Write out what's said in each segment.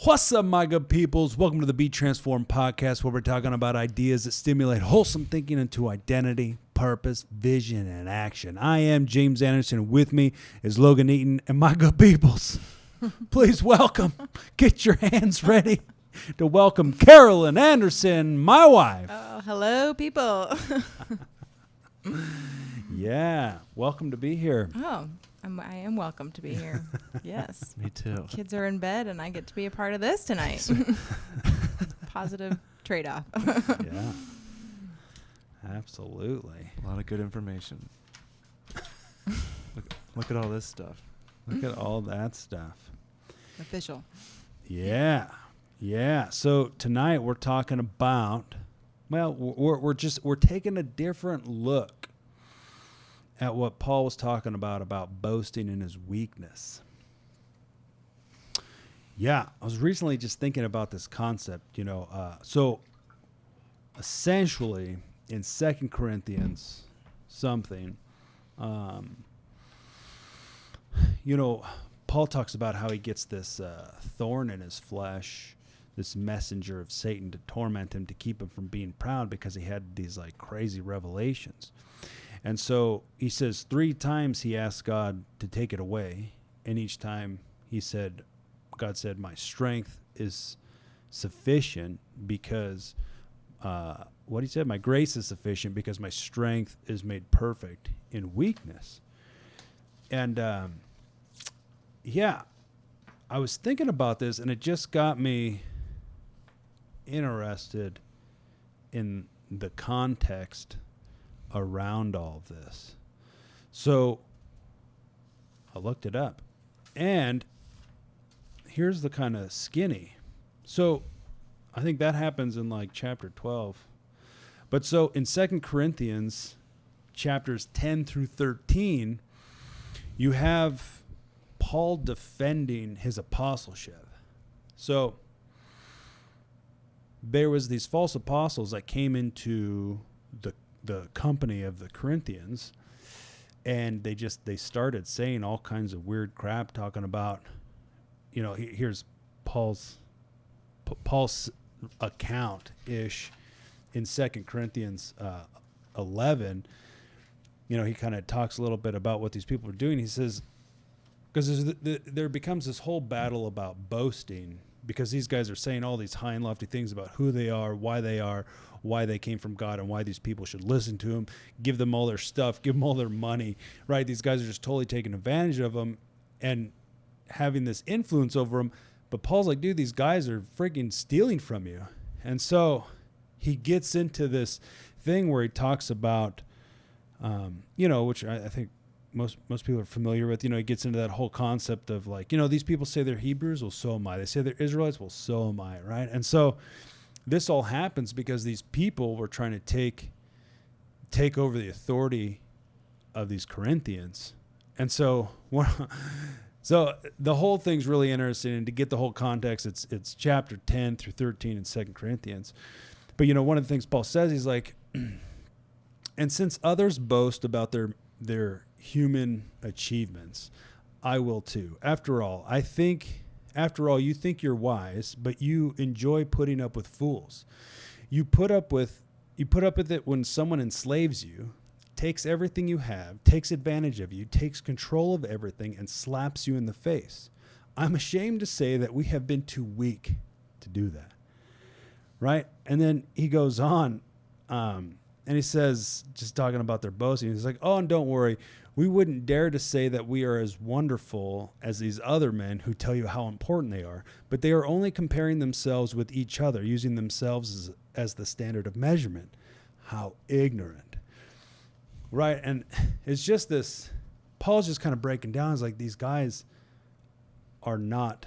What's up, my good peoples? Welcome to the Be Transformed podcast, where we're talking about ideas that stimulate wholesome thinking into identity, purpose, vision, and action. I am James Anderson. With me is Logan Eaton, and my good peoples, please welcome, get your hands ready to welcome Carolyn Anderson, my wife. Oh, hello, people. Yeah, welcome to be here. Oh, I am welcome to be here. Yes. Me too. Kids are in bed, and I get to be a part of this tonight. Positive trade-off. Yeah, absolutely. A lot of good information. Look at all this stuff. Look at all that stuff. Official. Yeah. So tonight we're talking about, well, we're taking a different look at what Paul was talking about boasting in his weakness. Yeah, I was recently just thinking about this concept, so essentially in 2 Corinthians something, Paul talks about how he gets this thorn in his flesh, this messenger of Satan to torment him, to keep him from being proud, because he had these like crazy revelations. And so he says 3 times he asked God to take it away. And each time God said, my strength is sufficient because, what he said, my grace is sufficient because my strength is made perfect in weakness. And, I was thinking about this, and it just got me interested in the context around all of this. So I looked it up, and here's the kind of skinny. So I think that happens in like chapter 12. But so in 2 Corinthians chapters 10 through 13, you have Paul defending his apostleship. So there was these false apostles that came into the company of the Corinthians, and they started saying all kinds of weird crap, talking about, here's Paul's account ish in 2 Corinthians 11. He kind of talks a little bit about what these people are doing. He says, because there becomes this whole battle about boasting, because these guys are saying all these high and lofty things about who they are, why they came from God, and why these people should listen to them, give them all their stuff, give them all their money, right? These guys are just totally taking advantage of them and having this influence over them. But Paul's like, dude, these guys are freaking stealing from you. And so he gets into this thing where he talks about, which I think most people are familiar with. He gets into that whole concept of like, these people say they're Hebrews, well, so am I. They say they're Israelites, well, so am I, right? And so this all happens because these people were trying to take over the authority of these Corinthians. And so the whole thing's really interesting, and to get the whole context, it's chapter 10 through 13 in 2 Corinthians. But one of the things Paul says, he's like, and since others boast about their human achievements, I will too. After all, you think you're wise, but you enjoy putting up with fools. You put up with it when someone enslaves you, takes everything you have, takes advantage of you, takes control of everything, and slaps you in the face. I'm ashamed to say that we have been too weak to do that. Right? And then he goes on, and he says, just talking about their boasting, he's like, oh, and don't worry, we wouldn't dare to say that we are as wonderful as these other men who tell you how important they are, but they are only comparing themselves with each other, using themselves as the standard of measurement. How ignorant. Right? And it's just this, Paul's just kind of breaking down. It's like, these guys are not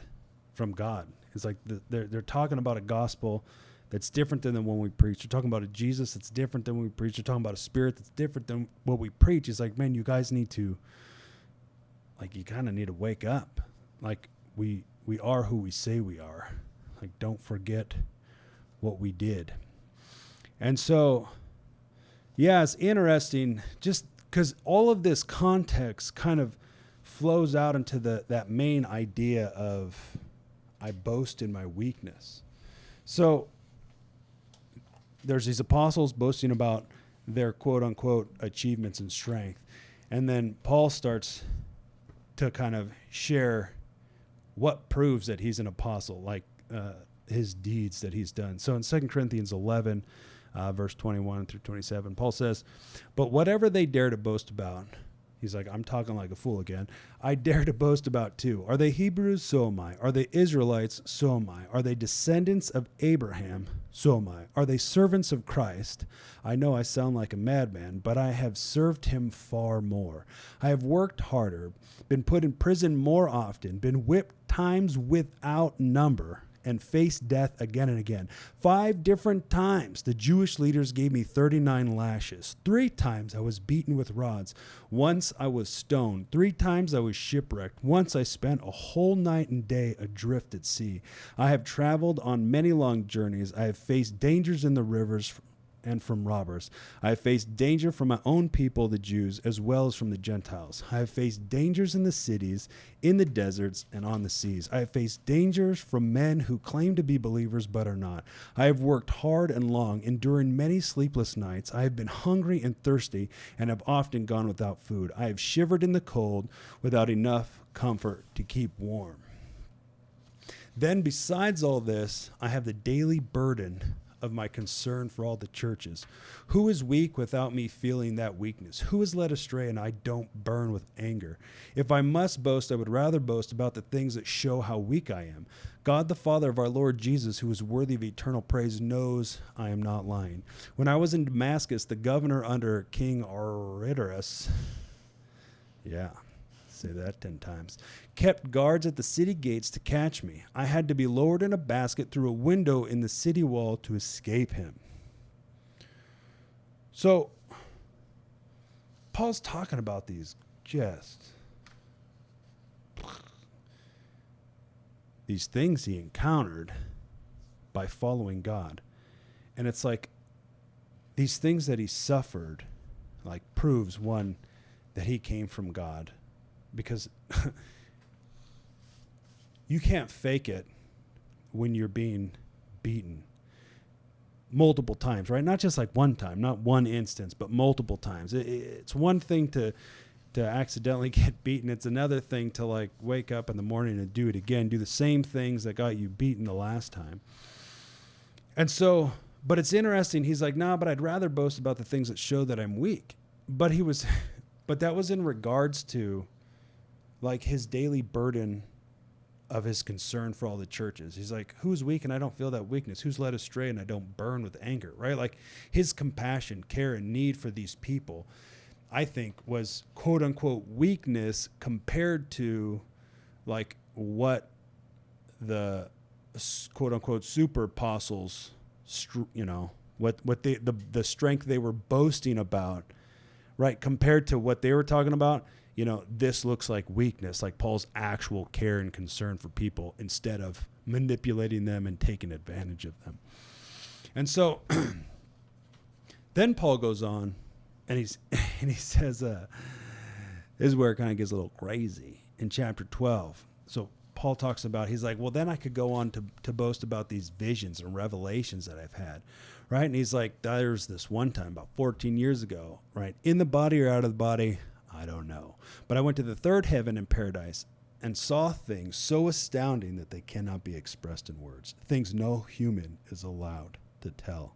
from God. It's like they're talking about a gospel that's different than the one we preach. They're talking about a Jesus that's different than we preach. They're talking about a spirit that's different than what we preach. It's like, man, you guys need to, like, you kind of need to wake up. Like, we are who we say we are. Like, don't forget what we did. And so, yeah, it's interesting just because all of this context kind of flows out into that main idea of I boast in my weakness. So there's these apostles boasting about their quote unquote achievements and strength. And then Paul starts to kind of share what proves that he's an apostle, like his deeds that he's done. So in 2 Corinthians 11, verse 21 through 27, Paul says, "But whatever they dare to boast about," he's like, "I'm talking like a fool again. I dare to boast about too. Are they Hebrews? So am I. Are they Israelites? So am I. Are they descendants of Abraham? So am I. Are they servants of Christ? I know I sound like a madman, but I have served him far more. I have worked harder, been put in prison more often, been whipped times without number, and faced death again and again. 5 different times the Jewish leaders gave me 39 lashes. 3 times I was beaten with rods. Once I was stoned. 3 times I was shipwrecked. Once I spent a whole night and day adrift at sea. I have traveled on many long journeys. I have faced dangers in the rivers and from robbers. I have faced danger from my own people, the Jews, as well as from the Gentiles. I have faced dangers in the cities, in the deserts, and on the seas. I have faced dangers from men who claim to be believers but are not. I have worked hard and long, enduring many sleepless nights. I have been hungry and thirsty, and have often gone without food. I have shivered in the cold without enough comfort to keep warm. Then besides all this, I have the daily burden of my concern for all the churches. Who is weak without me feeling that weakness? Who is led astray and I don't burn with anger? If I must boast, I would rather boast about the things that show how weak I am. God the Father of our Lord Jesus, who is worthy of eternal praise, knows I am not lying. When I was in Damascus, the governor under King Aretas, say that 10 times, kept guards at the city gates to catch me. I had to be lowered in a basket through a window in the city wall to escape him. So, Paul's talking about these things he encountered by following God. And it's like these things that he suffered, like, proves, one, that he came from God. Because you can't fake it when you're being beaten multiple times, right? Not just like one time, not one instance, but multiple times. It's one thing to accidentally get beaten. It's another thing to like wake up in the morning and do it again, do the same things that got you beaten the last time. And so, but it's interesting. He's like, nah, but I'd rather boast about the things that show that I'm weak. But that was in regards to like his daily burden of his concern for all the churches. He's like, who's weak and I don't feel that weakness? Who's led astray and I don't burn with anger, right? Like his compassion, care, and need for these people, I think, was quote unquote weakness compared to like what the quote unquote super apostles, what the strength they were boasting about, right? Compared to what they were talking about. This looks like weakness, like Paul's actual care and concern for people instead of manipulating them and taking advantage of them. And so then Paul goes on and he says, this is where it kind of gets a little crazy in chapter 12. So Paul talks about, he's like, well, then I could go on to boast about these visions and revelations that I've had, right? And he's like, there's this one time about 14 years ago, right? In the body or out of the body, I don't know. But I went to the third heaven in paradise and saw things so astounding that they cannot be expressed in words, things no human is allowed to tell.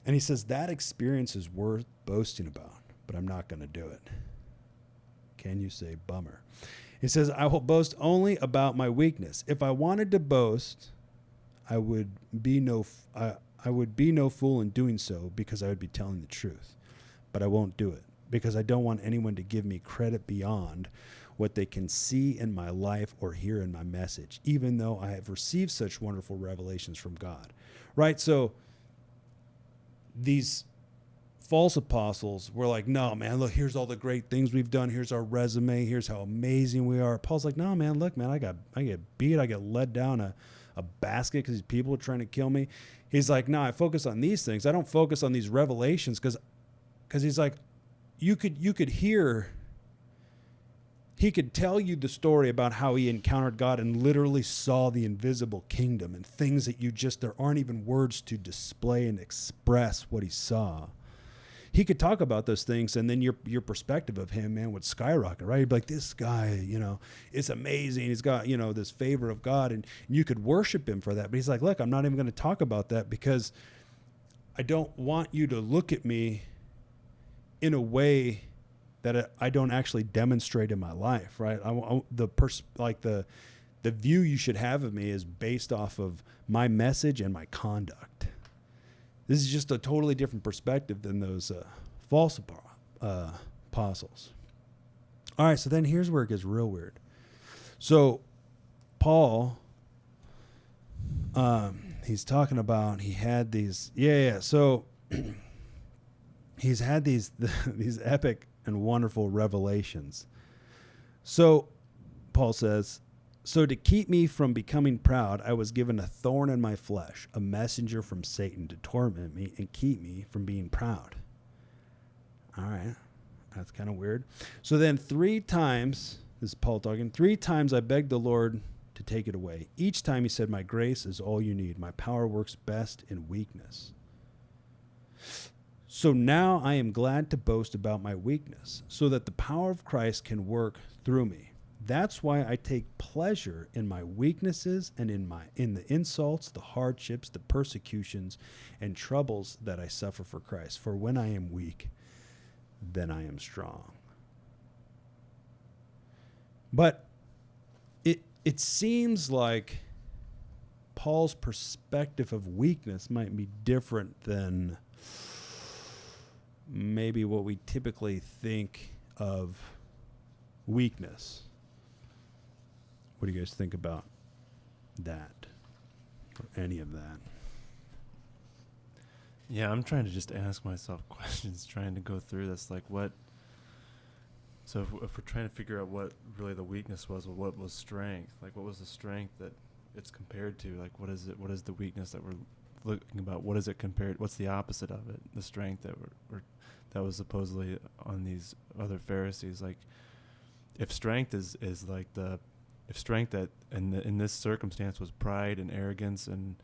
And he says that experience is worth boasting about, but I'm not going to do it. Can you say bummer? He says, I will boast only about my weakness. If I wanted to boast, I would be no fool in doing so because I would be telling the truth. But I won't do it, because I don't want anyone to give me credit beyond what they can see in my life or hear in my message, even though I have received such wonderful revelations from God. Right? So these false apostles were like, no, man, look, here's all the great things we've done. Here's our resume. Here's how amazing we are. Paul's like, no, man, look, man, I get beat. I get led down a basket because these people are trying to kill me. He's like, no, I focus on these things. I don't focus on these revelations because he's like, you could hear He could tell you the story about how he encountered God and literally saw the invisible kingdom and things that there aren't even words to display and express what he saw. He could talk about those things, and then your perspective of him, man, would skyrocket, right? You'd be like, this guy, it's amazing. He's got, this favor of God, and you could worship him for that. But he's like, look, I'm not even going to talk about that because I don't want you to look at me in a way that I don't actually demonstrate in my life, right? The view you should have of me is based off of my message and my conduct. This is just a totally different perspective than those false apostles. All right, so then here's where it gets real weird. So Paul, he's talking about he had these, so he's had these epic and wonderful revelations. So Paul says, so to keep me from becoming proud, I was given a thorn in my flesh, a messenger from Satan to torment me and keep me from being proud. All right. That's kind of weird. So then 3 times, this is Paul talking, 3 times I begged the Lord to take it away. Each time he said, my grace is all you need. My power works best in weakness. So now I am glad to boast about my weakness, so that the power of Christ can work through me. That's why I take pleasure in my weaknesses and in the insults, the hardships, the persecutions, and troubles that I suffer for Christ. For when I am weak, then I am strong. But it seems like Paul's perspective of weakness might be different than maybe what we typically think of weakness. What do you guys think about that or any of that? Yeah, I'm trying to just ask myself questions, trying to go through this. Like what? So if we're trying to figure out what really the weakness was, or what was strength, like what was the strength that it's compared to? Like what is it? What is the weakness that we're looking about? What is it compared? What's the opposite of it? The strength that was supposedly on these other Pharisees. Like if strength is like if strength that in this circumstance was pride and arrogance and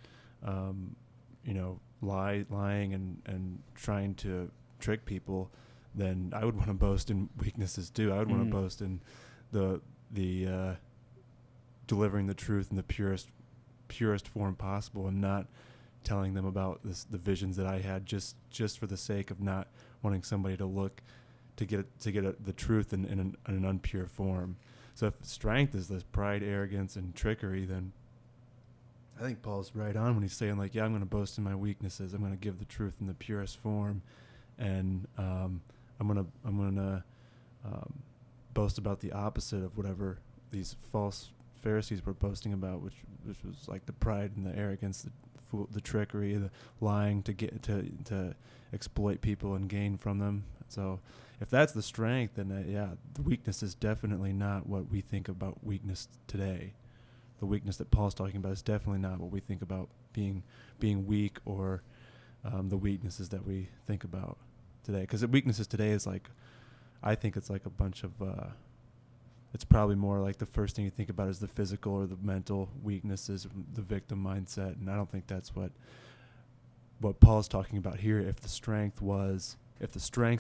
lying and trying to trick people, then I would want to boast in weaknesses too. I would want to boast in the delivering the truth in the purest form possible, and not telling them about the visions that I had just for the sake of not wanting somebody to look to get the truth in an unpure form. So if strength is this pride, arrogance, and trickery, then I think Paul's right on when he's saying, like, yeah, I'm going to boast in my weaknesses. I'm going to give the truth in the purest form, and I'm going to boast about the opposite of whatever these false Pharisees were boasting about, which was like the pride and the arrogance, the trickery, the lying to get to exploit people and gain from them. So if that's the strength, then the weakness is definitely not what we think about weakness today. The weakness that Paul's talking about is definitely not what we think about being weak, or the weaknesses that we think about today. Because weaknesses today is like, I think it's like a bunch of, it's probably more like the first thing you think about is the physical or the mental weaknesses, the victim mindset. And I don't think that's what Paul's talking about here. If the strengths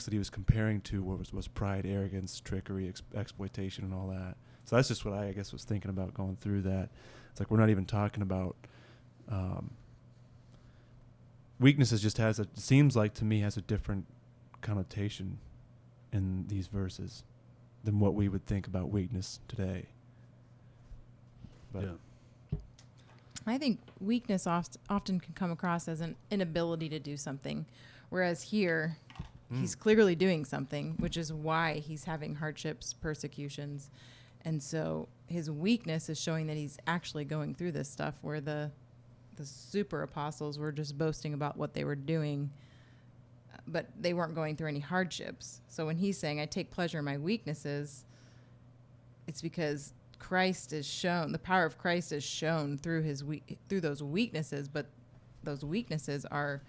that he was comparing to was pride, arrogance, trickery, exploitation, and all that. So that's just what I guess was thinking about going through that. It's like we're not even talking about weaknesses. Just seems like to me has a different connotation in these verses than what we would think about weakness today. But yeah. I think weakness often can come across as an inability to do something, whereas here he's clearly doing something, which is why he's having hardships, persecutions. And so his weakness is showing that he's actually going through this stuff, where the super apostles were just boasting about what they were doing, but they weren't going through any hardships. So when he's saying, I take pleasure in my weaknesses, it's because Christ is shown, the power of Christ is shown through through those weaknesses, but those weaknesses are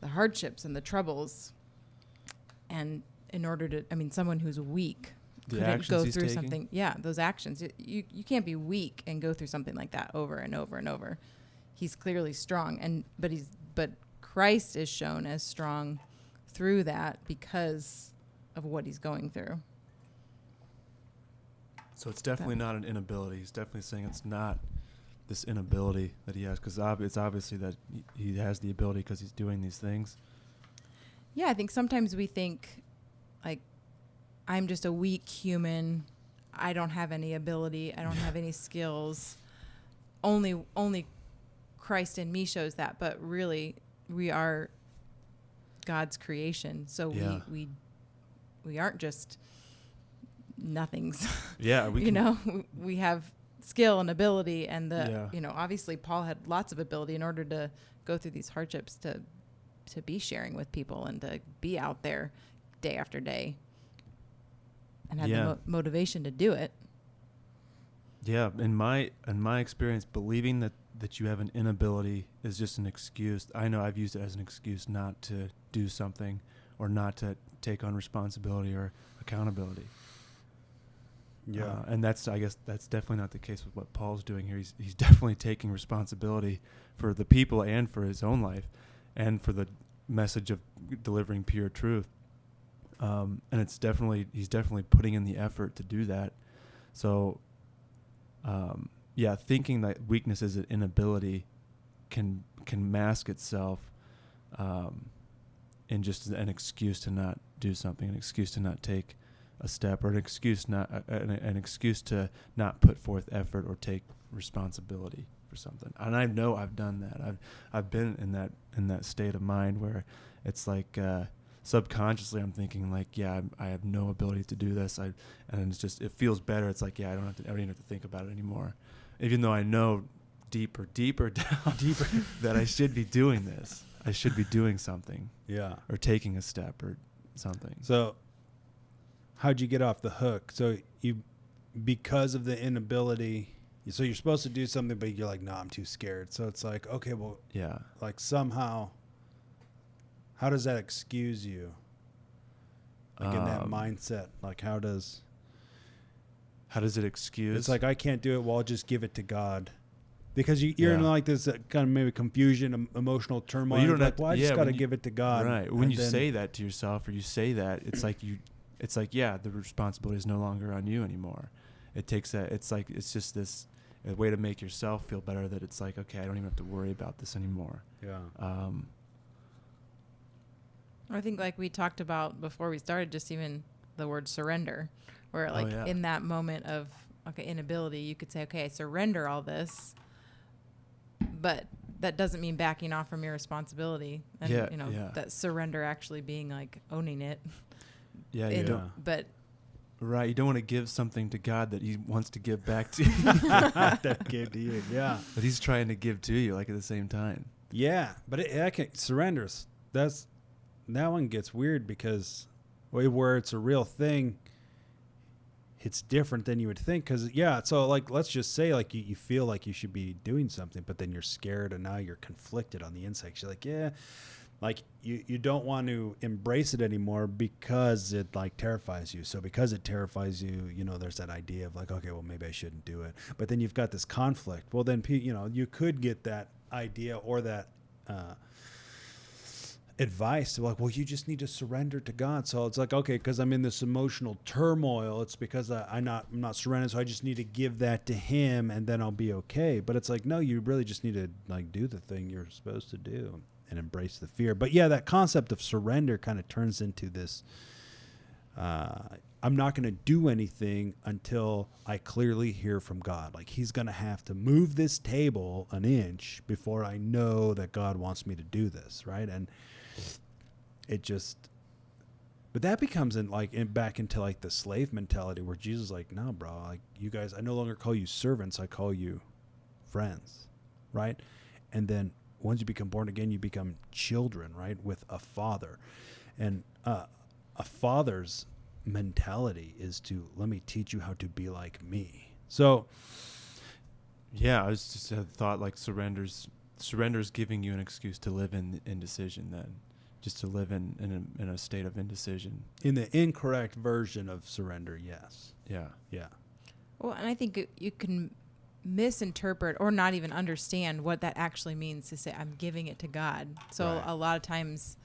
the hardships and the troubles. And in order to, someone who's weak The couldn't actions go he's through taking? something. Yeah, those actions. You can't be weak and go through something like that over and over and over. He's clearly strong, but Christ is shown as strong through that because of what he's going through. So it's definitely not an inability. He's definitely saying it's not this inability that he has, because it's obviously that he has the ability because he's doing these things. Yeah, I think sometimes we think, like, I'm just a weak human. I don't have any ability. I don't have any skills. Only Christ in me shows that. But really, we are God's creation. So Yeah. we aren't just nothings. Yeah, we you know, we have skill and ability, and Yeah. obviously Paul had lots of ability in order to go through these hardships, to be sharing with people and to be out there day after day, and had the motivation to do it. Yeah, in my experience, believing that you have an inability is just an excuse. I know I've used it as an excuse not to do something or not to take on responsibility or accountability. Yeah. And I guess that's definitely not the case with what Paul's doing here. He's definitely taking responsibility for the people and for his own life and for the message of delivering pure truth. And he's definitely putting in the effort to do that. So, thinking that weakness is an inability can mask itself in just an excuse to not do something, an excuse to not take a step, or an excuse to not put forth effort or take responsibility for something. And I know I've done that. I've been in that state of mind where it's like subconsciously I'm thinking like, yeah, I have no ability to do this. And it's just, it feels better. It's like, yeah, I don't even have to think about it anymore, even though I know deeper down that I should be doing this. I should be doing something. Yeah. Or taking a step or something. So how'd you get off the hook? So because of the inability, so you're supposed to do something, but you're like, no, I'm too scared. So it's like, okay, well, yeah, like somehow, how does that excuse you? Like in that mindset, like how does it excuse? It's like, I can't do it. Well, I'll just give it to God. Because you're in like this kind of maybe confusion, emotional turmoil. Well, you don't like, well, I just got to give it to God. Right. When you say that to yourself, or you say that, it's like the responsibility is no longer on you anymore. It takes that. It's like, it's just this a way to make yourself feel better, that it's like, okay, I don't even have to worry about this anymore. Yeah. I think, like we talked about before we started, just even the word surrender, where like in that moment of inability, you could say, okay, I surrender all this, but that doesn't mean backing off from your responsibility. And that surrender actually being like owning it. Yeah, you don't. But right, you don't want to give something to God that he wants to give back to you. That gave to you, yeah. But he's trying to give to you, like, at the same time. Yeah, but surrenders. That one gets weird, because where it's a real thing, it's different than you would think. Because so like, let's just say like you feel like you should be doing something, but then you're scared, and now you're conflicted on the inside. You're like, yeah, like you don't want to embrace it anymore because it like terrifies you. So because it terrifies you, there's that idea of like, okay, well, maybe I shouldn't do it. But then you've got this conflict. Well, then you could get that idea or that advice to like, well, you just need to surrender to God. So it's like, okay, because I'm in this emotional turmoil, it's because I'm not surrendering, so I just need to give that to him, and then I'll be okay. But it's like, no, you really just need to like do the thing you're supposed to do and embrace the fear. But yeah, that concept of surrender kind of turns into this, I'm not going to do anything until I clearly hear from God. Like, he's going to have to move this table an inch before I know that God wants me to do this, right? And but that becomes back into like the slave mentality, where Jesus is like, no, bro, like, you guys, I no longer call you servants, I call you friends, right? And then once you become born again, you become children, right, with a father. And a father's mentality is to, let me teach you how to be like me. So yeah, I was just thought like surrender's giving you an excuse to live in indecision then. just to live in a state of indecision. In the incorrect version of surrender, yes. Yeah. Yeah. Well, and I think you can misinterpret or not even understand what that actually means to say, I'm giving it to God. So Right. a lot of times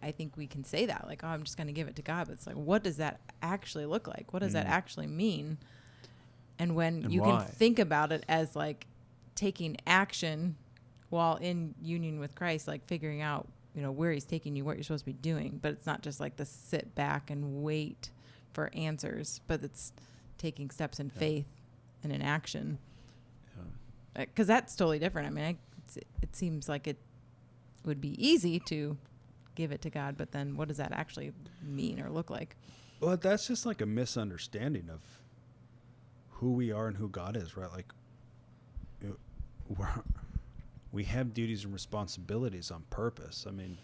I think we can say that, like, oh, I'm just going to give it to God. But it's like, what does that actually look like? What does that actually mean? And when And you why? can think about it as like taking action while in union with Christ, like figuring out, where he's taking you, what you're supposed to be doing. But it's not just like the sit back and wait for answers, but it's taking steps in faith and in action. Because that's totally different. I mean, it seems like it would be easy to give it to God, but then what does that actually mean or look like? Well, that's just like a misunderstanding of who we are and who God is, right? Like, we have duties and responsibilities on purpose. I mean,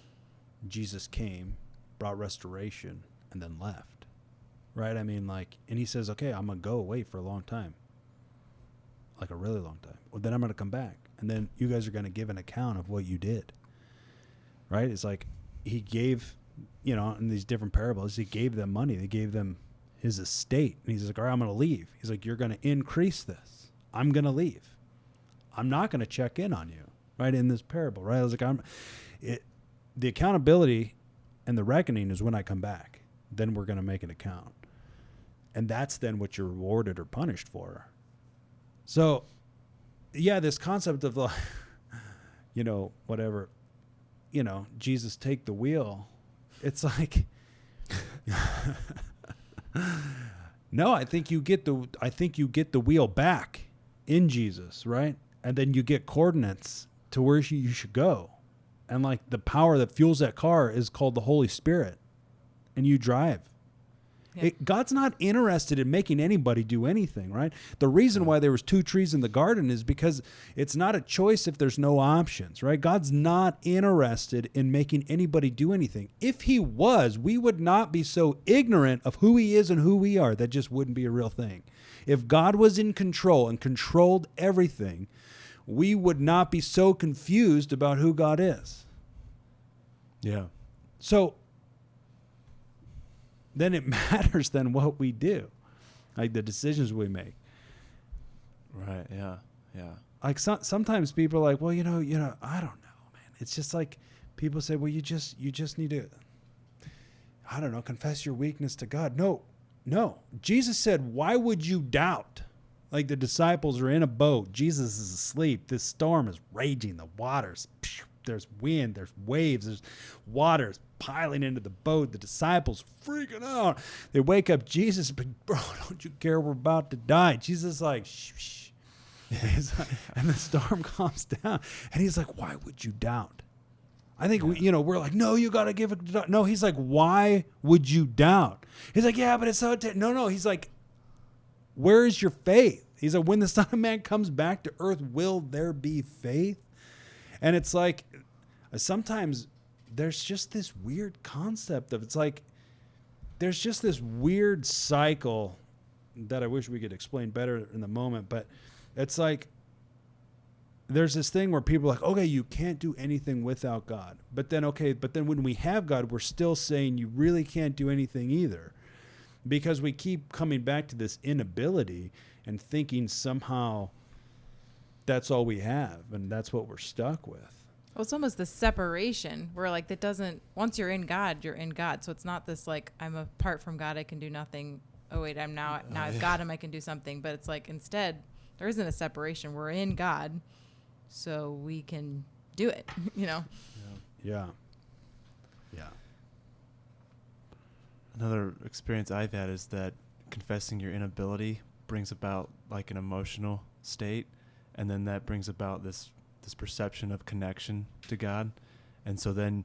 Jesus came, brought restoration, and then left, right? I mean, like, and he says, okay, I'm going to go away for a long time, like a really long time. Well, then I'm going to come back, and then you guys are going to give an account of what you did, right? It's like he gave, in these different parables, he gave them money. They gave them his estate. And he's like, all right, I'm going to leave. He's like, you're going to increase this. I'm going to leave. I'm not going to check in on you, right? In this parable, right? I was like, the accountability and the reckoning is when I come back. Then we're going to make an account. And that's then what you're rewarded or punished for. So, yeah, this concept of, whatever, Jesus take the wheel. It's like, no, I think you get the wheel back in Jesus, right? And then you get coordinates to where you should go. And like the power that fuels that car is called the Holy Spirit. And you drive. Yeah. God's not interested in making anybody do anything, right? The reason why there was 2 trees in the garden is because it's not a choice if there's no options, right? God's not interested in making anybody do anything. If he was, we would not be so ignorant of who he is and who we are. That just wouldn't be a real thing. If God was in control and controlled everything, we would not be so confused about who God is. Yeah. So then it matters then what we do, like the decisions we make. Right. Yeah. Yeah. Like sometimes people are like, well, I don't know, man. It's just like people say, well, you just need to, I don't know, confess your weakness to God. No. Jesus said, why would you doubt? Like the disciples are in a boat. Jesus is asleep. This storm is raging. The waters, there's wind, there's waves, there's waters piling into the boat. The disciples freaking out. They wake up Jesus, but bro, don't you care? We're about to die. Jesus is like, shh. And the storm calms down. And he's like, why would you doubt? I think we're like, no, you got to give it to doubt. No, he's like, why would you doubt? He's like, yeah, but it's so, no. He's like, where is your faith? He's like, when the Son of Man comes back to earth, will there be faith? And it's like, sometimes there's just this weird concept of, it's like, there's just this weird cycle that I wish we could explain better in the moment. But it's like, there's this thing where people are like, okay, you can't do anything without God. But then when we have God, we're still saying you really can't do anything either. Because we keep coming back to this inability and thinking somehow that's all we have and that's what we're stuck with. Well, it's almost the separation where like that doesn't, once you're in God, you're in God. So it's not this like, I'm apart from God, I can do nothing. Oh wait, now I've got him, I can do something. But it's like, instead, there isn't a separation. We're in God, so we can do it, Yeah. Another experience I've had is that confessing your inability brings about like an emotional state, and then that brings about this perception of connection to God, and so then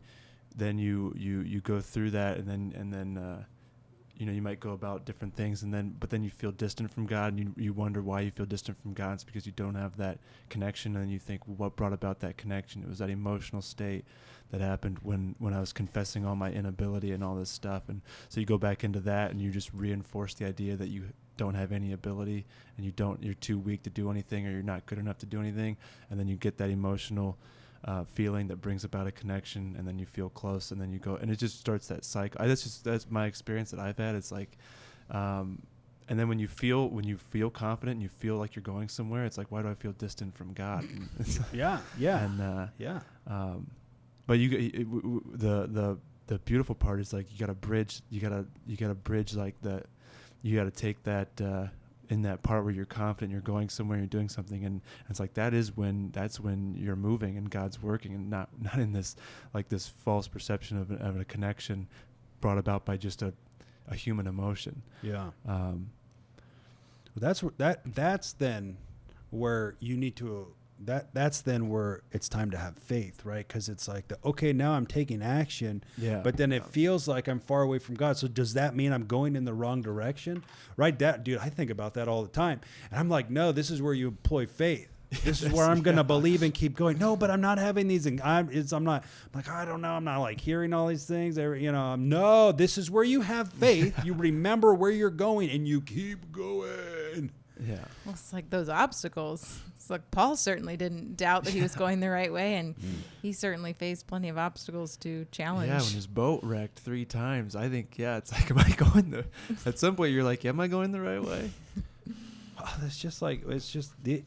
you go through that, and then you might go about different things, but then you feel distant from God, and you wonder why you feel distant from God. It's because you don't have that connection, and you think, well, what brought about that connection? It was that emotional state that happened when I was confessing all my inability and all this stuff. And so you go back into that, and you just reinforce the idea that you don't have any ability, and you're too weak to do anything, or you're not good enough to do anything, and then you get that emotional feeling that brings about a connection, and then you feel close, and then you go, and it just starts that cycle. That's my experience that I've had. It's like, and then when you feel confident and you feel like you're going somewhere, it's like, why do I feel distant from God? Yeah. And but the beautiful part is like you got to bridge like that. You got to take that in that part where you're confident, you're going somewhere, you're doing something, and it's like that's when you're moving and God's working, and not in this false perception of a connection brought about by just a human emotion. Yeah. That's then where you need to. That's then where it's time to have faith, right? Because it's like, okay, now I'm taking action, but then it feels like I'm far away from God. So does that mean I'm going in the wrong direction, right? Dude, I think about that all the time, and I'm like, no, this is where you employ faith. This is where I'm gonna believe and keep going. No, but I'm not having these. I'm like, I don't know. I'm not like hearing all these things. No, this is where you have faith. You remember where you're going and you keep going. Yeah. Well, it's like those obstacles. It's like Paul certainly didn't doubt that he was going the right way, and he certainly faced plenty of obstacles to challenge. Yeah, when his boat wrecked 3 times, I think, it's like, am I going the? At some point, you're like, am I going the right way? It's just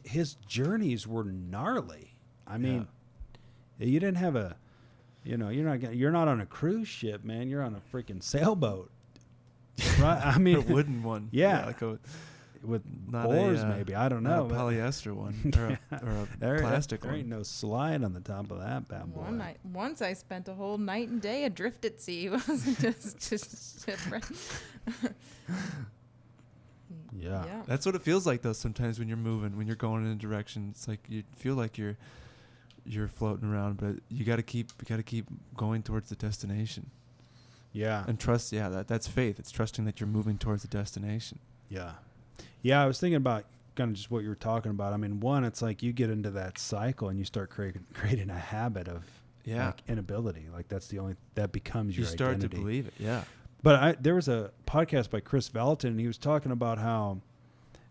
his journeys were gnarly. I mean, you didn't have you're not on a cruise ship, man. You're on a freaking sailboat, right? I mean, a wooden one. Yeah, like with oars, maybe. I don't know. Not a polyester one or a plastic there one. Ain't no slide on the top of that bad boy. Once I spent a whole night and day adrift at sea. It wasn't just different. Yeah. That's what it feels like though. Sometimes when you're moving, when you're going in a direction, it's like you feel like you're floating around, but you got to keep going towards the destination. Yeah. And trust. Yeah, that's faith. It's trusting that you're moving towards the destination. Yeah. Yeah, I was thinking about kind of just what you were talking about. I mean, one, it's like you get into that cycle and you start creating a habit of like inability. Like that becomes your identity. You start to believe it. Yeah. But there was a podcast by Chris Valentin, and he was talking about how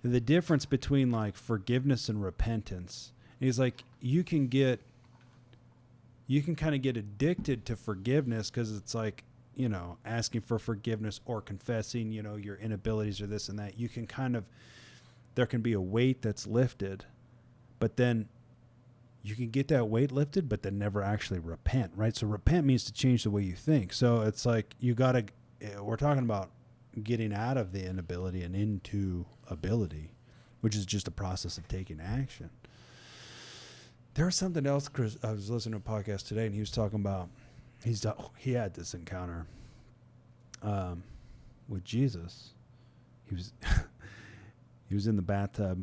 the difference between like forgiveness and repentance. And he's like, you can kind of get addicted to forgiveness because it's like, asking for forgiveness or confessing, your inabilities or this and that. You can there can be a weight that's lifted, but then you can get that weight lifted, but then never actually repent, right? So repent means to change the way you think. So it's like we're talking about getting out of the inability and into ability, which is just a process of taking action. There was something else, Chris. I was listening to a podcast today, and he was talking about he had this encounter with Jesus. He was in the bathtub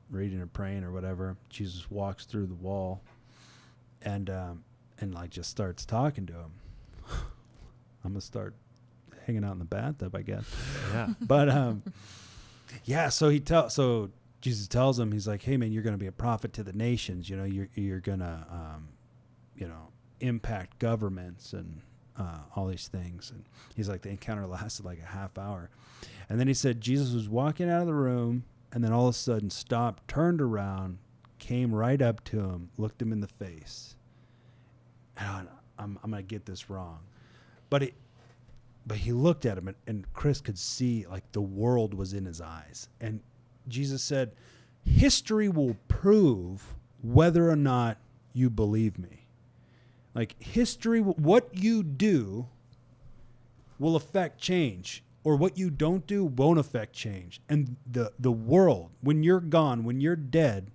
reading or praying or whatever. Jesus walks through the wall and like just starts talking to him. I'm gonna start hanging out in the bathtub, I guess. Yeah. But so Jesus tells him, he's like, hey man, you're gonna be a prophet to the nations. You're gonna impact governments and all these things. And he's like, the encounter lasted like a half hour. And then he said Jesus was walking out of the room and then all of a sudden stopped, turned around, came right up to him, looked him in the face. And I'm going to get this wrong. But he looked at him and Chris could see like the world was in his eyes. And Jesus said, history will prove whether or not you believe me. Like history, what you do will affect change, or what you don't do won't affect change. And the world, when you're gone, when you're dead,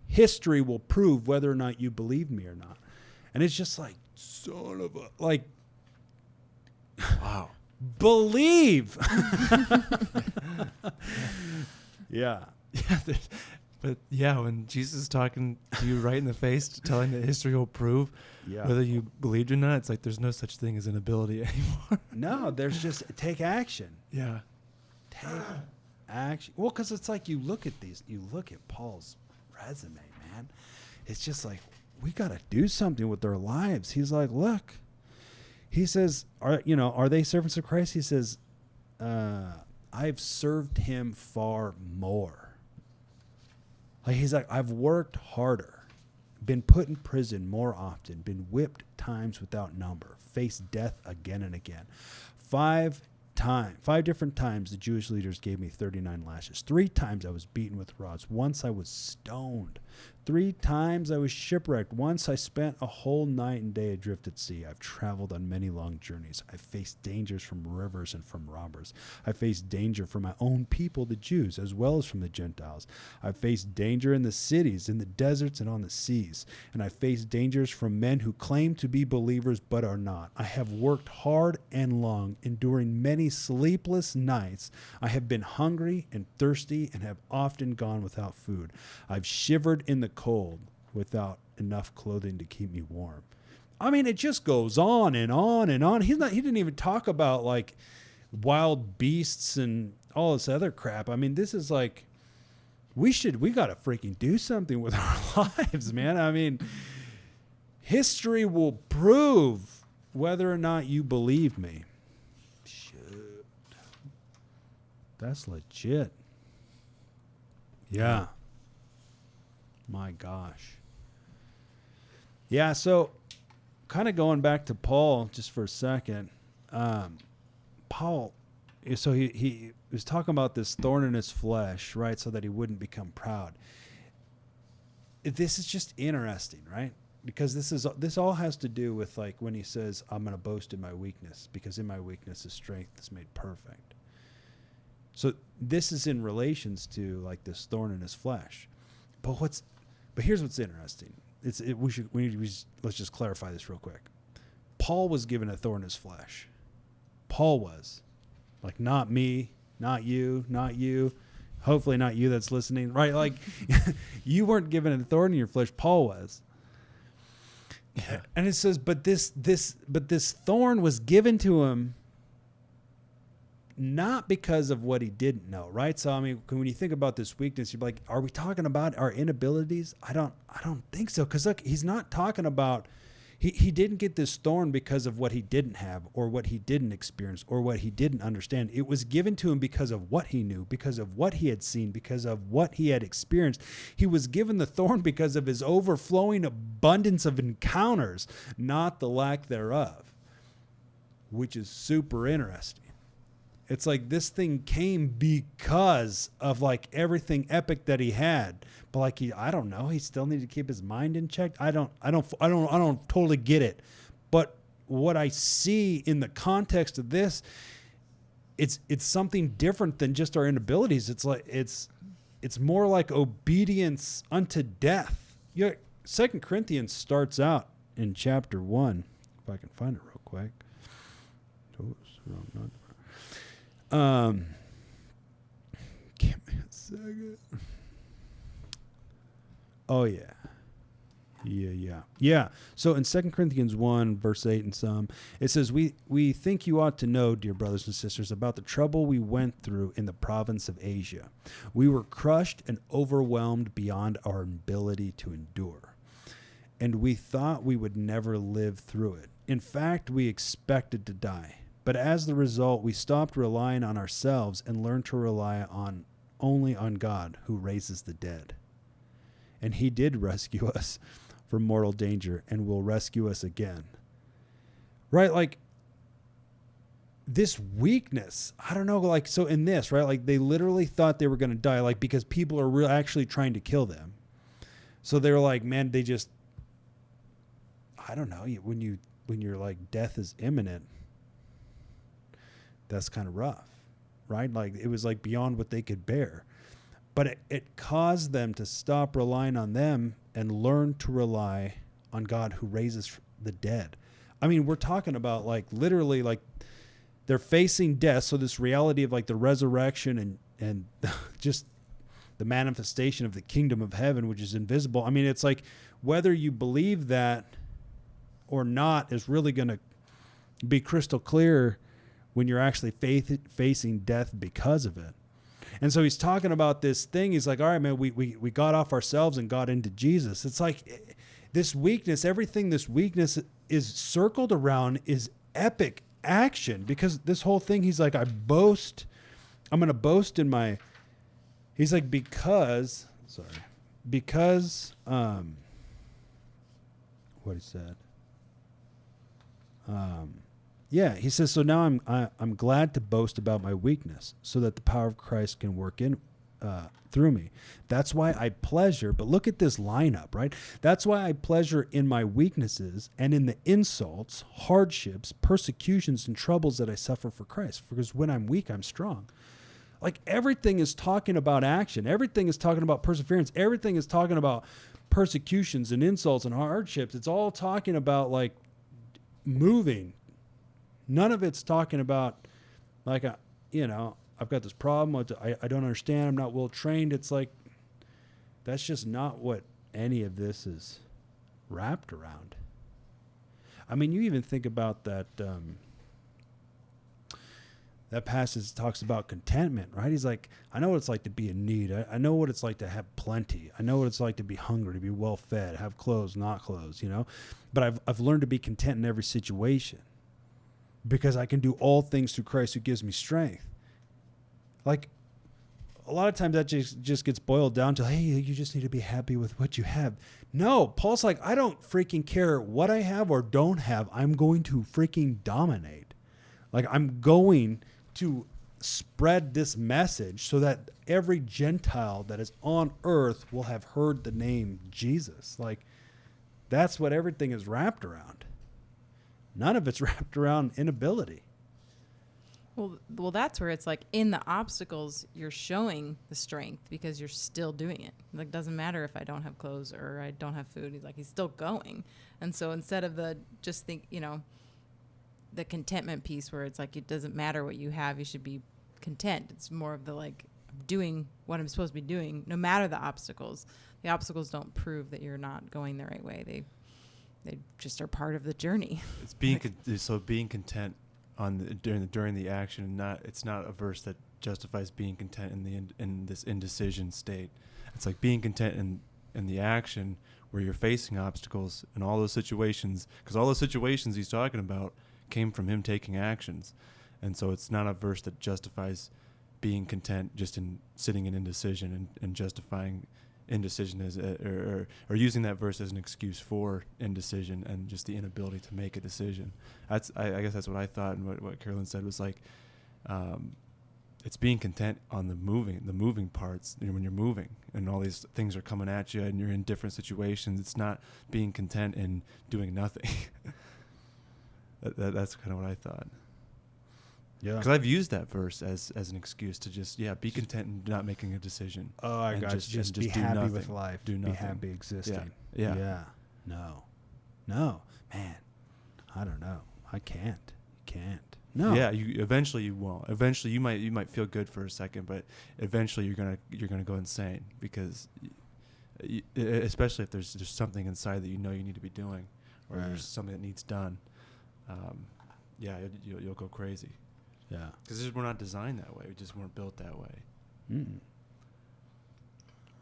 history will prove whether or not you believe me or not. And it's just like, son of a, like, wow. Believe. Yeah. Yeah. But yeah, when Jesus is talking to you right in the face, telling that history will prove whether you believed or not, it's like there's no such thing as an ability anymore. No, there's just take action. Yeah. Take action. Well, because it's like you look at Paul's resume, man. It's just like, we got to do something with their lives. He's like, look. He says, are they servants of Christ? He says, I've served him far more. Like he's like, I've worked harder been put in prison more often, been whipped times without number, faced death again and again. 5 different times the Jewish leaders gave me 39 lashes. 3 times I was beaten with rods. Once I was stoned. 3 times I was shipwrecked. Once I spent a whole night and day adrift at sea. I've traveled on many long journeys. I faced dangers from rivers and from robbers. I faced danger from my own people, the Jews, as well as from the Gentiles. I faced danger in the cities, in the deserts, and on the seas. And I faced dangers from men who claim to be believers but are not. I have worked hard and long, enduring many sleepless nights. I have been hungry and thirsty and have often gone without food. I've shivered in the cold without enough clothing to keep me warm. I mean, it just goes on and on and on. He didn't even talk about like wild beasts and all this other crap. I mean, this is like, we got to freaking do something with our lives, man. I mean, history will prove whether or not you believe me. Shit. That's legit. Yeah. My gosh. Yeah, so kind of going back to Paul just for a second. Paul, so he was talking about this thorn in his flesh, right, so that he wouldn't become proud. This is just interesting, right? Because this all has to do with like when he says, I'm going to boast in my weakness, because in my weakness his strength is made perfect. So this is in relations to like this thorn in his flesh. But here's what's interesting. Let's just clarify this real quick. Paul was given a thorn in his flesh. Paul was. Like, not me, not you, hopefully not you that's listening, right? Like, you weren't given a thorn in your flesh. Paul was. Yeah. And it says, but this thorn was given to him not because of what he didn't know, right? So, I mean, when you think about this weakness, you're like, are we talking about our inabilities? I don't think so. Because look, he's not talking about, he didn't get this thorn because of what he didn't have or what he didn't experience or what he didn't understand. It was given to him because of what he knew, because of what he had seen, because of what he had experienced. He was given the thorn because of his overflowing abundance of encounters, not the lack thereof, which is super interesting. It's like this thing came because of like everything epic that he had, but like I don't know, he still needed to keep his mind in check. I don't totally get it. But what I see in the context of this, it's something different than just our inabilities. It's like it's more like obedience unto death. 2 Corinthians starts out in chapter 1, if I can find it real quick. Give me a second. Oh, yeah. Yeah. So in 2 Corinthians 1, verse 8 and some, it says, we think you ought to know, dear brothers and sisters, about the trouble we went through in the province of Asia. We were crushed and overwhelmed beyond our ability to endure. And we thought we would never live through it. In fact, we expected to die. But as the result, we stopped relying on ourselves and learned to rely only on God, who raises the dead. And he did rescue us from mortal danger and will rescue us again. Right? Like, this weakness, I don't know, like, so in this, right? Like, they literally thought they were going to die, like, because people are actually trying to kill them. So they were like, man, they just, I don't know, when you're like, death is imminent, that's kind of rough, right? Like, it was like beyond what they could bear. But it caused them to stop relying on them and learn to rely on God, who raises the dead. I mean, we're talking about like literally like they're facing death. So this reality of like the resurrection and just the manifestation of the kingdom of heaven, which is invisible. I mean, it's like whether you believe that or not is really going to be crystal clear when you're actually facing death because of it. And so he's talking about this thing. He's like, all right, man, we got off ourselves and got into Jesus. It's like this weakness, everything this weakness is circled around is epic action, because this whole thing, he's like, I'm going to boast in my, he's like, because what he said. Yeah, he says, so now I'm glad to boast about my weakness so that the power of Christ can work in through me. That's why I pleasure, but look at this lineup, right? That's why I pleasure in my weaknesses and in the insults, hardships, persecutions, and troubles that I suffer for Christ. Because when I'm weak, I'm strong. Like everything is talking about action. Everything is talking about perseverance. Everything is talking about persecutions and insults and hardships. It's all talking about like moving. None of it's talking about like, I've got this problem. I don't understand. I'm not well trained. It's like, that's just not what any of this is wrapped around. I mean, you even think about that, that passage talks about contentment, right? He's like, I know what it's like to be in need. I know what it's like to have plenty. I know what it's like to be hungry, to be well fed, have clothes, not clothes, But I've learned to be content in every situation because I can do all things through Christ who gives me strength. Like, a lot of times that just gets boiled down to, hey, you just need to be happy with what you have. No, Paul's like, I don't freaking care what I have or don't have. I'm going to freaking dominate. Like, I'm going to spread this message so that every Gentile that is on earth will have heard the name Jesus. Like, that's what everything is wrapped around. None of it's wrapped around inability. Well, that's where it's like in the obstacles, you're showing the strength because you're still doing it. Like, doesn't matter if I don't have clothes or I don't have food. He's still going. And so instead of the contentment piece where it's like, it doesn't matter what you have, you should be content. It's more of the like doing what I'm supposed to be doing, no matter the obstacles. The obstacles don't prove that you're not going the right way. They just are part of the journey. It's being being content during the action. It's not a verse that justifies being content in this indecision state. It's like being content in the action where you're facing obstacles and all those situations, because all those situations he's talking about came from him taking actions. And so it's not a verse that justifies being content just in sitting in indecision and justifying indecision as or using that verse as an excuse for indecision and just the inability to make a decision. I guess that's what I thought, and what Carolyn said was like, it's being content on the moving parts. When you're moving and all these things are coming at you and you're in different situations, it's not being content in doing nothing. That's kind of what I thought. Yeah, because I've used that verse as an excuse to just be content in not making a decision. Oh, I got just be happy nothing. With life. Do nothing. Be happy existing. Yeah. No, man. I don't know. I can't. No. Yeah, eventually you won't. Eventually you might feel good for a second, but eventually you're gonna go insane because, especially if there's just something inside that you need to be doing, or there's something that needs done. You'll go crazy. Yeah, because we're not designed that way. We just weren't built that way.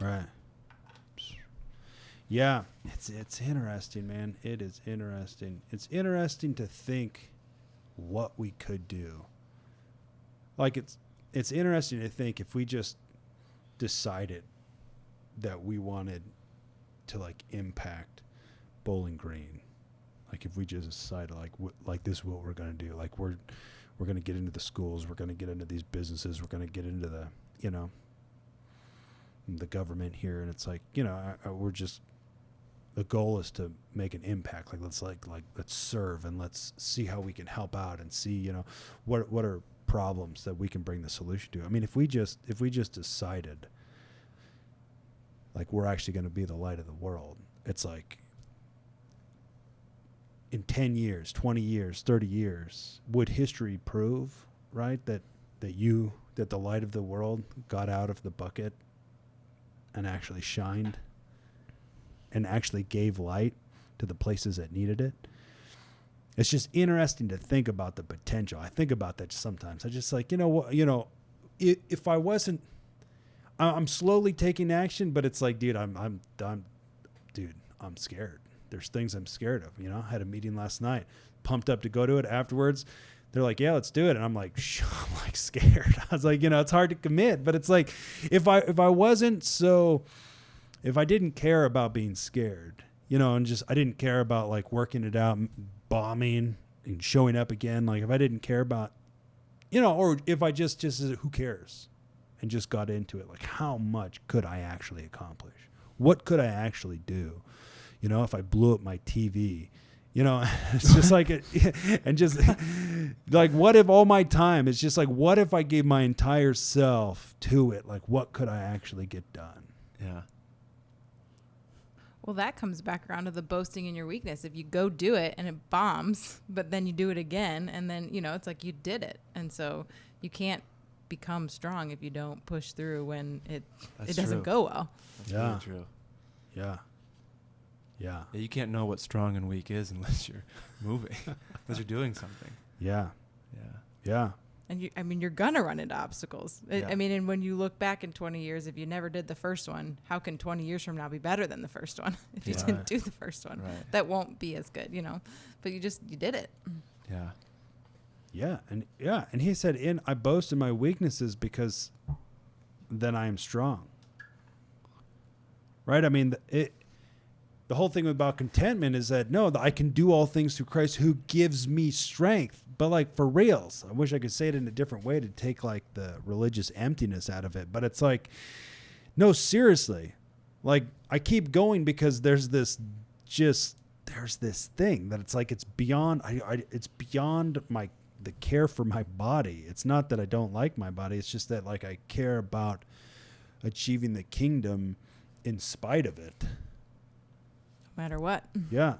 Right. Yeah, it's interesting, man. It is interesting. It's interesting to think what we could do. Like it's interesting to think if we just decided that we wanted to like impact Bowling Green. Like if we just decided like this is what we're going to do. Like we're going to get into the schools. We're going to get into these businesses. We're going to get into the, the government here. And it's like, we're just, the goal is to make an impact. Like let's serve and let's see how we can help out and see, what are problems that we can bring the solution to. I mean, if we just decided like we're actually going to be the light of the world, it's like, in 10 years, 20 years, 30 years, would history prove, right, that the light of the world got out of the bucket and actually shined and actually gave light to the places that needed it? It's just interesting to think about the potential. I think about that sometimes. I just like, if I wasn't, I'm slowly taking action, but it's like, dude, I'm scared. There's things I'm scared of. I had a meeting last night, pumped up to go to it. Afterwards, they're like, yeah, let's do it. And I'm like, I'm like scared. I was like, it's hard to commit, but it's like, if I didn't care about being scared, and just I didn't care about like working it out, bombing and showing up again. Like if I didn't care about, or if I just who cares, and just got into it. Like how much could I actually accomplish? What could I actually do? If I blew up my TV, it's just like it, and just like what if all my time? It's just like what if I gave my entire self to it? Like what could I actually get done? Yeah. Well, that comes back around to the boasting in your weakness. If you go do it and it bombs, but then you do it again, and then, it's like you did it. And so you can't become strong if you don't push through when it doesn't go well. That's Yeah. really true. Yeah. Yeah. Yeah, you can't know what strong and weak is unless you're moving, unless you're doing something. Yeah. Yeah. Yeah. And you're going to run into obstacles. Yeah. And when you look back in 20 years, if you never did the first one, how can 20 years from now be better than the first one if you Yeah. didn't do the first one? Right. That won't be as good, but you did it. Yeah. Yeah. And he said, I boast in my weaknesses because then I am strong. Right? I mean, the whole thing about contentment is that, I can do all things through Christ who gives me strength. But like for reals, I wish I could say it in a different way to take like the religious emptiness out of it. But it's like, no, seriously, like I keep going because there's this thing that it's like, it's beyond, it's beyond the care for my body. It's not that I don't like my body. It's just that like I care about achieving the kingdom in spite of it. No matter what. Yeah.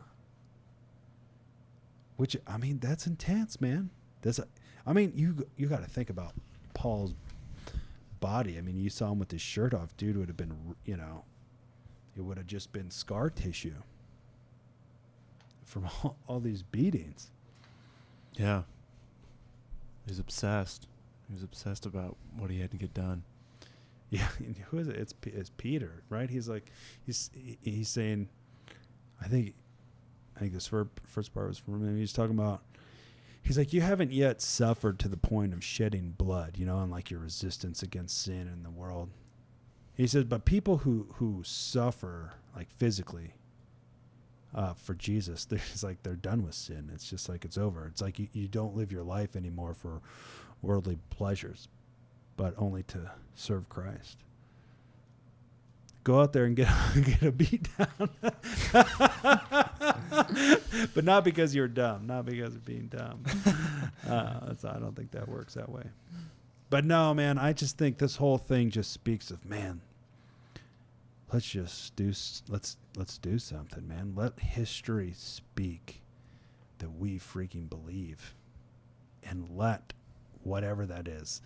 Which, I mean, that's intense, man. You got to think about Paul's body. I mean, you saw him with his shirt off. Dude would have been, it would have just been scar tissue from all these beatings. Yeah. He was obsessed. He was obsessed about what he had to get done. Yeah. And who is it? It's Peter, right? He's like, he's saying, I think this first part was from him. He's talking about, he's like, you haven't yet suffered to the point of shedding blood, and like your resistance against sin in the world. He says, but people who suffer like physically for Jesus, they're done with sin. It's just like it's over. It's like you don't live your life anymore for worldly pleasures, but only to serve Christ. Go out there and get a beat down. But not because you're dumb, not because of being dumb. I don't think that works that way. But no, man, I just think this whole thing just speaks of, man, let's do something, man. Let history speak that we freaking believe, and let whatever that is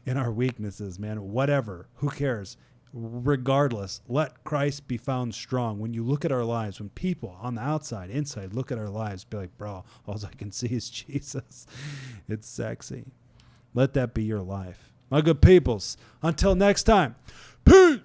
in our weaknesses, man, whatever, who cares? Regardless, let Christ be found strong. When you look at our lives, when people on the outside, inside, look at our lives, be like, bro, all I can see is Jesus. It's sexy. Let that be your life. My good peoples, until next time, peace.